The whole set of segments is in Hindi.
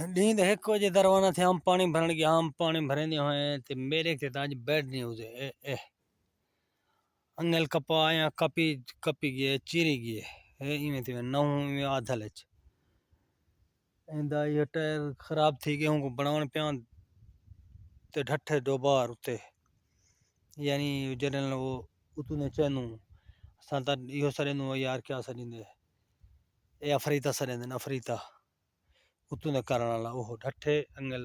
नींद 1 बजे दा रवाना थे। हम पानी भरन गया, हम पानी भरेंदे होए ते मेरे ते अज बेड नहीं हुए। अंगल कपा आया, कपी कपी गए, चिरी गए इवें ते नौ आधल इंदा ये टायर खराब थी गए हूँ बनावन पिया ते ढठे दोबार उते यानी जनरल वो उतने चैनू साता यो सरेनु यार क्या सरिंदे ए अफरीता सरेंदे अफरीता उतने कारण वाला वो ढठे अंगल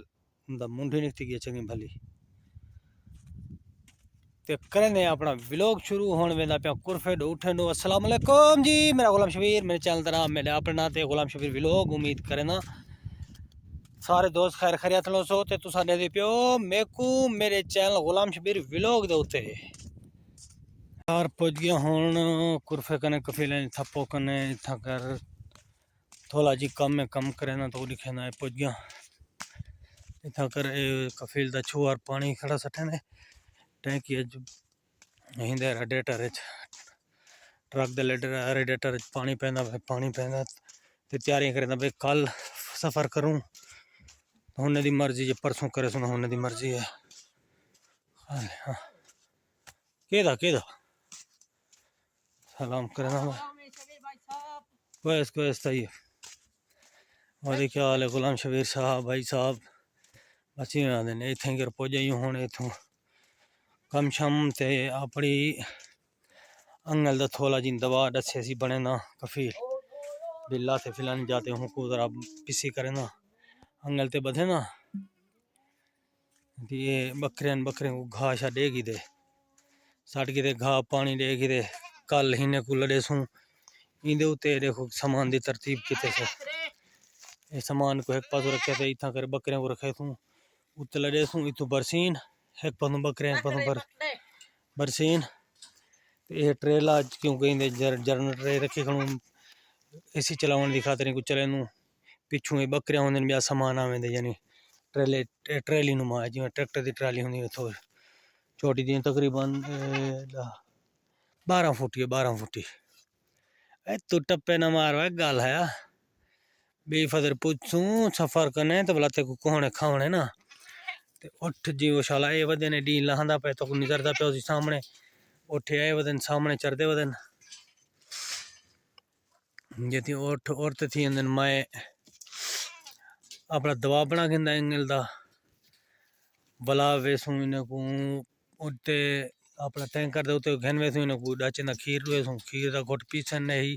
दा मुंडी निकती गई चंगी भली ते करें अपना व्लॉग शुरू होने वेंदा पे कुरफे दो उठे दो। अस्सलाम वालेकुम जी, मेरा गुलाम शबीर, मेरे चैनल का नाम मेरे अपने नाते गुलाम शबीर व्लॉग। उम्मीद करें ना सारे दोस्त खैर खैरियत लो सो ते तुसा दे पियो मेकू मेरे चैनल गुलाम शबीर व्लॉग दे उत्ते यार पुज गया हुन कुरफे कने कफीले थप्पो कने इथा कर थोड़ा जी कम में कम करे ना तो लिखे ना पुज गया इथा कर कफील दा छुआर पानी खड़ा सटे ने टैंकी हिंदे रेडिएटर ट्रक दे रेडिएटर पानी पैंदा ते तैयारियां करें भाई कल सफ़र करूँ होने दी मर्जी जे परसों करे सुना होने दी मर्जी है। हाँ केदा सलाम करना कोस सही है। वाले क्या हाल है गुलाम शबीर साहब भाई साहब अच्छी आते ने इतें कर पुजे हूँ इतों कम शम ते अपनी अंगल दा थोला जी दवा दसे सी बने ना कफील बिल्ला थे फिलाने जाते हूँ को जरा पिसी करे ना अंगल ते बधे ना ये बकरे को घा शा देगी दे सट गी दे घा पानी देगी दे कल हिने को लड़े सूँ इंदे उते देखो सामान दी तरतीब किते से ये सामान को एक पास रखे थे इतना कर बकरे को रखे तू उते लड़े सूँ इतु बरसीन एक पासों बकरे एक पासों बरसीन ये ट्रेला क्योंकि इंदे जनरेटर रखे खणू एसी चलावन दी खातिर को चले नू पिछू ये बकरियां होंदे ब्याह सामान आवेंदे यानी ट्रेली नुमा जिवें ट्रैक्टर दी ट्राली होंदी थोड़ी छोटी दी तकरीबन 12 फुटी तू टप्पे न मार गल है बेफदर पुछूं सफर करने तो बोला तेको कोहने खावने ना ते उठ जी वो शाला ए वदे ने डी लहंदा पे तो निकरदा पे उसी सामने उठे आए वदन सामने चढ़दे वदन जेती उठ औरत थी अंदर मैं अपना दवा बना के एंगल दा बला वेसू इने को उते अपना टैंकर दे उते घन वेसू इने को डाचे ना खीर वेसू खीर दा घोट पीसन नहीं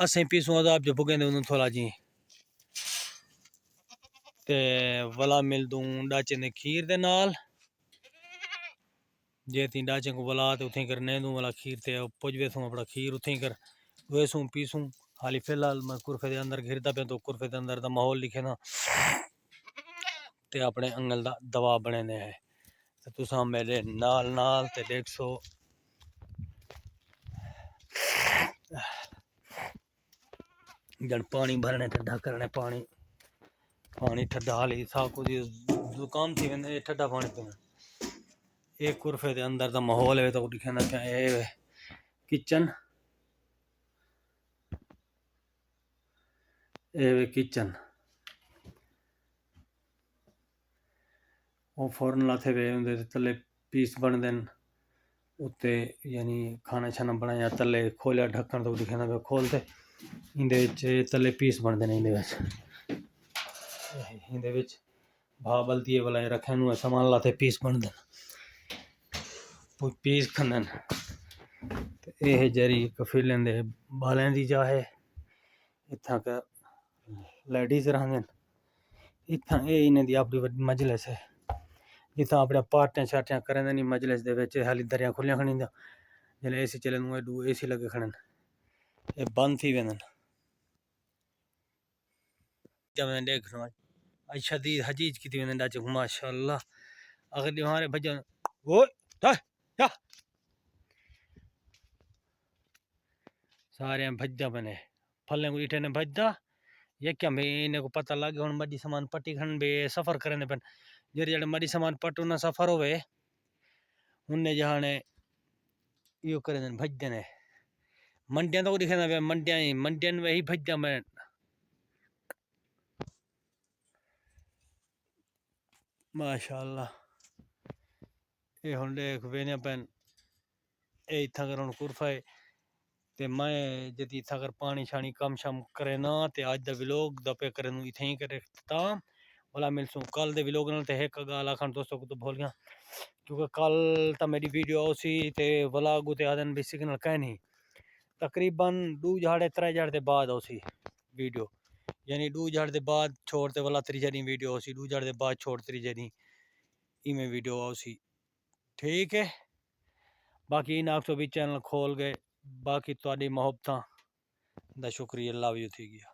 असें पीसू आप जो भुगेंदे उन थोड़ा जी ते वला मिल दूं डाचे ने खीर दे नाल जे ती डाचे को वला ते उथे कर ने दूं वाला खीर ते पुज वेसू अपना खीर उथे कर वेसू पीसू हाली फिलहाल मैं कुरफे दे अंदर घिरदा पे तो कुरफे दे अंदर दा माहौल लिखे ना ते अपने अंगल दा दवा बने ने है ते तुसा मेरे नाल नाल ते 150 जन पानी भरने ठंडा करने पानी ठंडा हाली सा कुछ जुकाम थी वेंदे ठंडा पानी पीना एक कुरफे दे अंदर दा माहौल है तो दिखना क्या है किचन किचन वो फौरन लाथे वे उनके तले पीस बन देन उत्ते यानी खाना छाना बनाया तले खोलिया ढक्कन तो दिखना पे खोलते इंदे तले पीस बन देने इंदे भा बल्दी वाला रखे सामान लाते पीस बन देन पीस खंदन यह जरी कफीलें दे बालें दी जा है इत्था का लेडीज रहंदे इत्था इन्हें दी अपनी मजलिस है जितना अपने पार्टियां शार्टियां करें नहीं मजलिस दे विच हाली दरिया खुलियां खड़ी जिले एसी चले दू एसी लगे खड़न ये बंद थी वेंदन जब देख आज शदीद हजीज की वेंदन डाचे माशाअल्लाह अगर हमारे भजन वो या सारे भजदा बने फलें को इठे ने भजदा ये क्या मैं इन्हें को पता लग गया मडी सामान पट्टी खन बे सफर करने पे जेड़े जेड़े मडी सामान पट्टू ना सफर होवे उन्ने जहाने यो करे भजदे ने मंडियां तो दिखे मंडियां में ही भजदा मैं माशाअल्लाह ये हुण देख वेने पेन ए इत्थां कर हुण कुरफा है ते मैं जदी इत्थां कर पानी शानी कम शम करे ना ते अज दा व्लॉग दा पे करे इत्थें ही करे इख्तिताम भला मिलसूं कल दे व्लॉग नाल ते एक गाल आखण दोस्तों को तो भूल गया क्योंकि कल तो मेरी वीडियो सी ते व्लॉग ते आदन भी सिग्नल कह नहीं तकरीबन 2 3 दे बाद सी वीडियो यानी 2 दे बाद छोड़ते वाला त्रीजा दिन वीडियो सी 2 दे बाद छोड़ त्रीजे दिन इमें वीडियो सी ठीक है बाकी इन आखो भी चैनल खोल गए बाकी तुहाडी मोहब्बतां दा शुक्रिया लव यू थी गया।